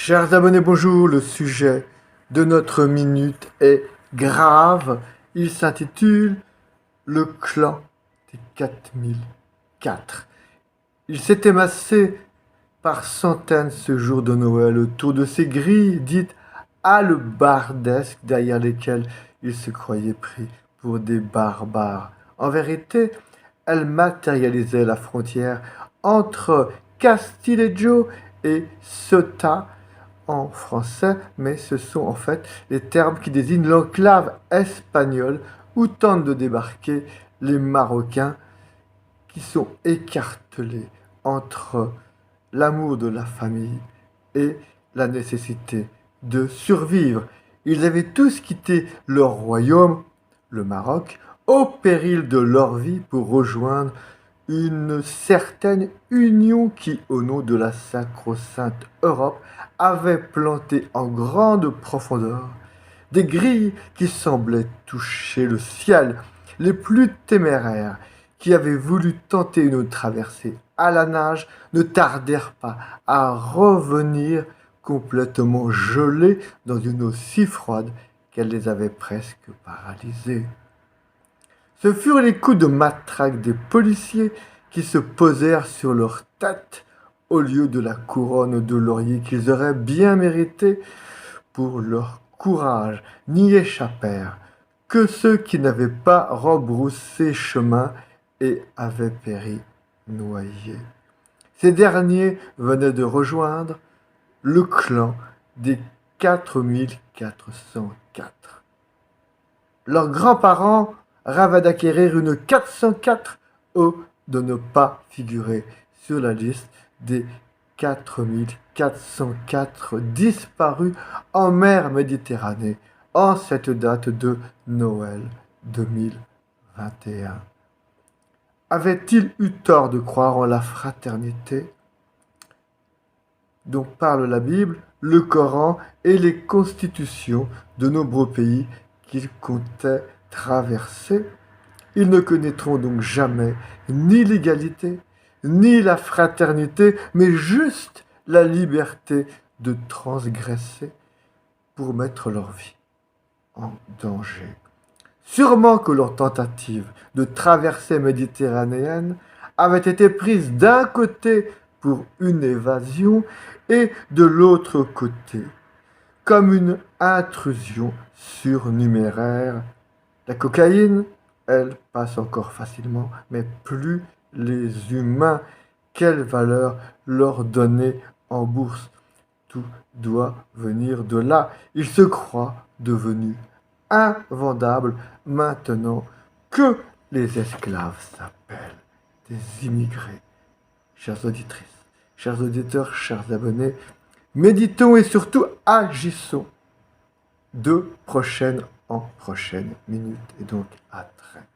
Chers abonnés, bonjour. Le sujet de notre minute est grave. Il s'intitule Le clan des 4004. Il s'est émassé par centaines ce jour de Noël autour de ces grilles dites halebardesques derrière lesquelles ils se croyaient pris pour des barbares. En vérité, elles matérialisaient la frontière entre Castillejo et Ceuta en français, mais ce sont en fait les termes qui désignent l'enclave espagnole où tentent de débarquer les Marocains qui sont écartelés entre l'amour de la famille et la nécessité de survivre. Ils avaient tous quitté leur royaume, le Maroc, au péril de leur vie pour rejoindre une certaine union qui, au nom de la sacro-sainte Europe, avait planté en grande profondeur des grilles qui semblaient toucher le ciel. Les plus téméraires, qui avaient voulu tenter une traversée à la nage, ne tardèrent pas à revenir complètement gelés dans une eau si froide qu'elle les avait presque paralysés. Ce furent les coups de matraque des policiers qui se posèrent sur leur tête au lieu de la couronne de laurier qu'ils auraient bien méritée pour leur courage. N'y échappèrent que ceux qui n'avaient pas rebroussé chemin et avaient péri noyés. Ces derniers venaient de rejoindre le clan des 4404. Leurs grands-parents rêvaient d'acquérir une 404 ou de ne pas figurer sur la liste des 4404 disparus en mer Méditerranée en cette date de Noël 2021. Avait-il eu tort de croire en la fraternité dont parle la Bible, le Coran et les constitutions de nombreux pays qu'ils comptaient traverser? Ils ne connaîtront donc jamais ni l'égalité, ni la fraternité, mais juste la liberté de transgresser pour mettre leur vie en danger. Sûrement que leur tentative de traversée méditerranéenne avait été prise d'un côté pour une évasion et de l'autre côté comme une intrusion surnuméraire. La cocaïne, elle, passe encore facilement, mais plus les humains. Quelle valeur leur donner en bourse? Tout doit venir de là. Ils se croient devenus invendables maintenant que les esclaves s'appellent des immigrés. Chères auditrices, chers auditeurs, chers abonnés, méditons et surtout agissons de prochaine en prochaine minute. Et donc à très